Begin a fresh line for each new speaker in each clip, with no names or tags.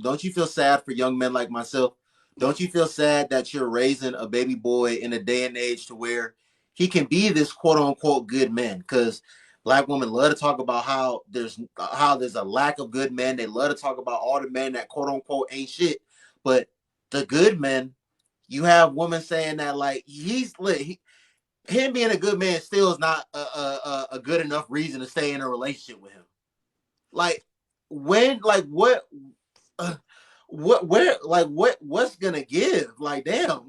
don't you feel sad for young men like myself? Don't you feel sad that you're raising a baby boy in a day and age to where he can be this quote unquote good man? Because black women love to talk about how there's a lack of good men. They love to talk about all the men that quote unquote ain't shit. But the good men, you have women saying that like he's lit. Him being a good man still is not a good enough reason to stay in a relationship with him. Like when, like uh, what's gonna give? Like damn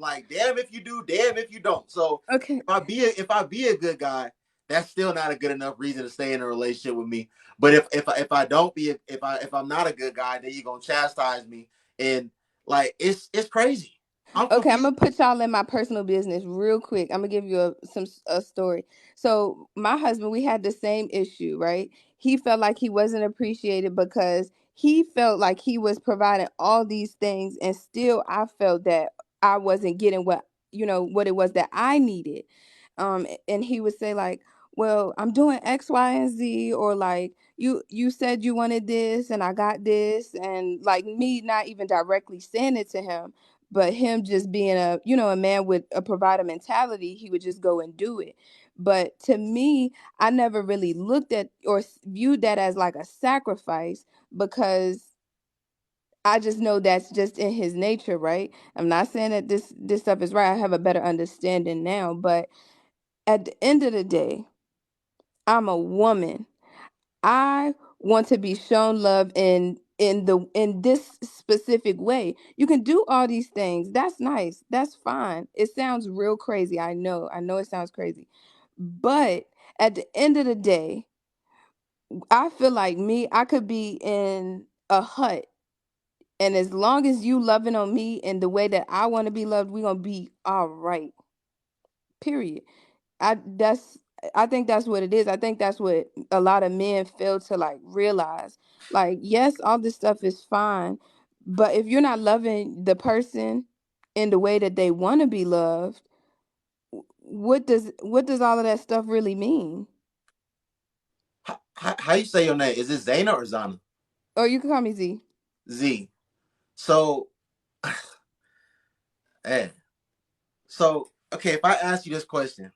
if you do, damn if you don't. So
Okay.
if I be a good guy, that's still not a good enough reason to stay in a relationship with me. But if I don't be if I'm not a good guy, then you're gonna chastise me, and like it's crazy. I'm
Okay, I'm
confused.
gonna put y'all in my personal business real quick. I'm gonna give you a story. So my husband, we had the same issue, right? He felt like he wasn't appreciated because he felt like he was providing all these things, and still I felt that I wasn't getting what it was that I needed. And he would say like, "Well, I'm doing X, Y, and Z," or like, "You said you wanted this, and I got this," and like me not even directly saying it to him, but him just being a man with a provider mentality, he would just go and do it. But to me, I never really looked at or viewed that as like a sacrifice, because I just know that's just in his nature, right? I'm not saying that this stuff is right. I have a better understanding now, but at the end of the day, I'm a woman. I want to be shown love in this specific way. You can do all these things. That's nice. That's fine. It sounds real crazy. I know. I know it sounds crazy. But at the end of the day, I feel like I could be in a hut, and as long as you loving on me in the way that I want to be loved, we're going to be all right. Period. I that's I think that's what it is. I think that's what a lot of men fail to like realize. Like, yes, all this stuff is fine, but if you're not loving the person in the way that they want to be loved, what does all of that stuff really mean?
How you say your name? Is it Zayna or Zana?
Or you can call me Z.
Z. So, eh. So, okay, if I ask you this question,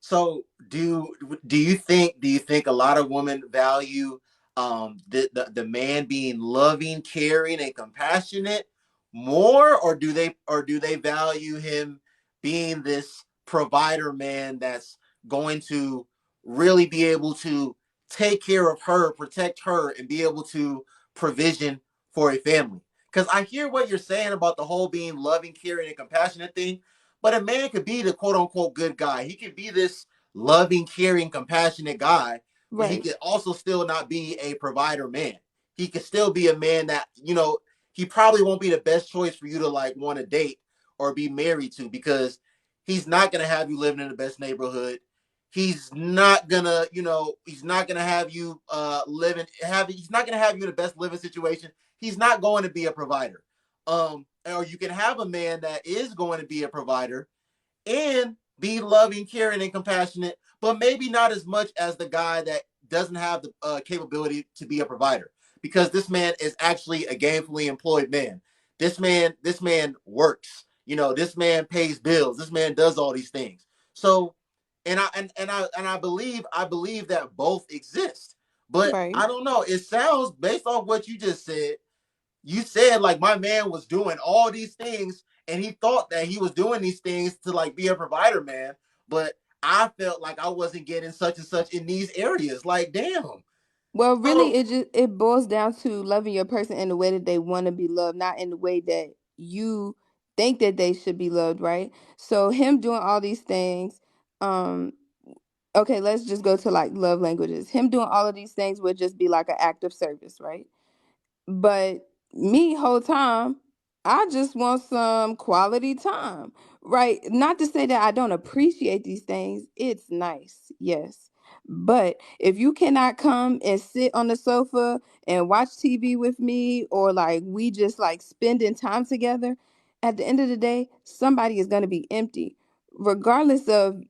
so do you think a lot of women value the man being loving, caring, and compassionate more, or do they value him being this provider man that's going to really be able to take care of her, protect her, and be able to provision for a family? Because I hear what you're saying about the whole being loving, caring, and compassionate thing, but a man could be the quote unquote good guy. He could be this loving, caring, compassionate guy, but he
Right.
could also still not be a provider man. He could still be a man that, he probably won't be the best choice for you to like want to date or be married to, because he's not gonna have you living in the best neighborhood. He's not gonna have you he's not gonna have you in the best living situation. He's not going to be a provider. Or you can have a man that is going to be a provider and be loving, caring, and compassionate, but maybe not as much as the guy that doesn't have the capability to be a provider. Because this man is actually a gainfully employed man. This man works. This man pays bills. This man does all these things. So, and I believe that both exist. But
Right.
I don't know. It sounds, based off what you just said, you said like my man was doing all these things and he thought that he was doing these things to like be a provider man, but I felt like I wasn't getting such and such in these areas. Like, damn.
Well,
So
really, it boils down to loving your person in the way that they want to be loved, not in the way that you think that they should be loved, right? So him doing all these things, um, okay, let's just go to like love languages. Him doing all of these things would just be like an act of service, right? But me, whole time, I just want some quality time, right? Not to say that I don't appreciate these things. It's nice, yes. But if you cannot come and sit on the sofa and watch TV with me, or like we just like spending time together, at the end of the day, somebody is going to be empty, regardless of,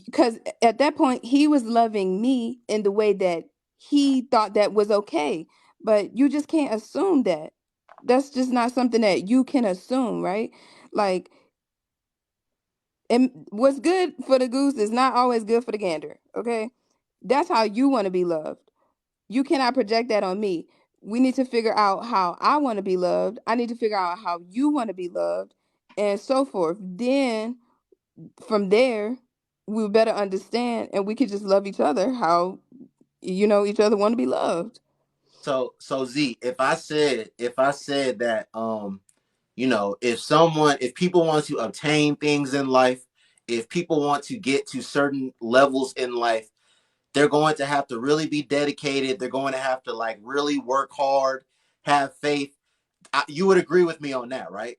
because at that point, he was loving me in the way that he thought that was okay, but you just can't assume that. That's just not something that you can assume, right? Like, and what's good for the goose is not always good for the gander, okay? That's how you want to be loved. You cannot project that on me. We need to figure out how I want to be loved. I need to figure out how you want to be loved, and so forth. Then from there, we better understand, and we could just love each other how each other want to be loved.
So Z, if I said that if people want to obtain things in life, if people want to get to certain levels in life, they're going to have to really be dedicated. They're going to have to like really work hard, have faith. You would agree with me on that, right?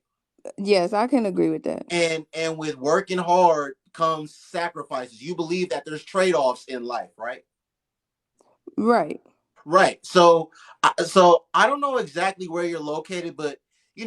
Yes, I can agree with that.
And with working hard comes sacrifices. You believe that there's trade-offs in life, right?
Right.
Right. So I don't know exactly where you're located, but you.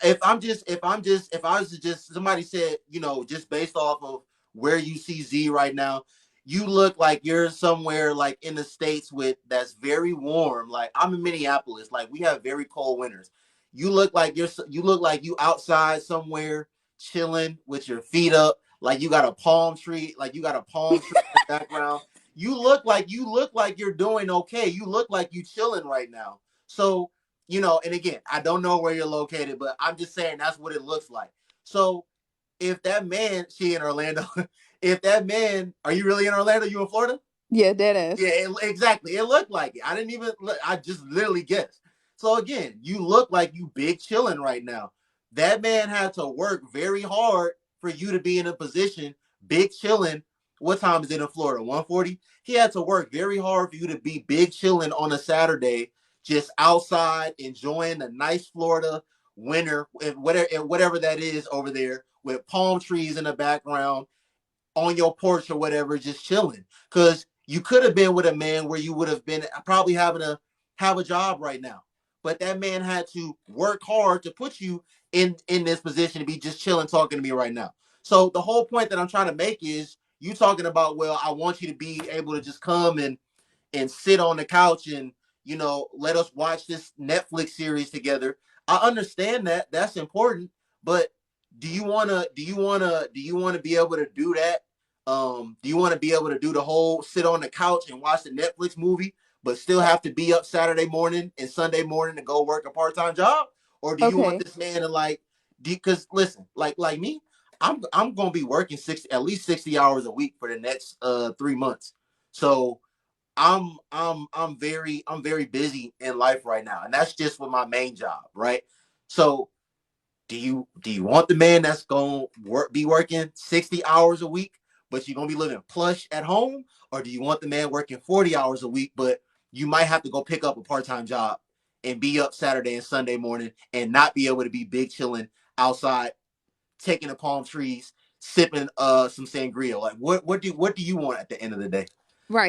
If I was to just somebody said just based off of where you see Z right now, you look like you're somewhere like in the states with that's very warm. Like I'm in Minneapolis, like we have very cold winters. You look like you outside somewhere chilling with your feet up, like you got a palm tree, in the background. You look like you're doing okay. You look like you chilling right now. So, and again, I don't know where you're located, but I'm just saying that's what it looks like. So if that man, she in Orlando, if that man, are you really in Orlando? You in Florida?
Yeah, dead ass.
Yeah, exactly. It looked like it. I didn't even look. I just literally guessed. So again, you look like you big chilling right now. That man had to work very hard for you to be in a position big chilling. What time is it in Florida? 1:40. He had to work very hard for you to be big chilling on a Saturday, just outside enjoying the nice Florida winter, whatever that is over there, with palm trees in the background on your porch or whatever, just chilling. Because you could have been with a man where you would have been probably having to have a job right now. But that man had to work hard to put you in this position to be just chilling, talking to me right now. So the whole point that I'm trying to make is you talking about, well, I want you to be able to just come and sit on the couch and let us watch this Netflix series together. I understand that that's important, but do you want to be able to do that? Do you want to be able to do the whole sit on the couch and watch the Netflix movie, but still have to be up Saturday morning and Sunday morning to go work a part-time job? Or do you want
Okay.
this man to like? Because listen, like me, I'm gonna be working at least 60 hours a week for the next 3 months. So I'm very busy in life right now, and that's just with my main job, right? So do you want the man that's gonna be working 60 hours a week, but you're gonna be living plush at home, or do you want the man working 40 hours a week, but you might have to go pick up a part-time job and be up Saturday and Sunday morning and not be able to be big chilling outside, taking the palm trees, sipping some sangria? Like what do you want at the end of the day?
Right.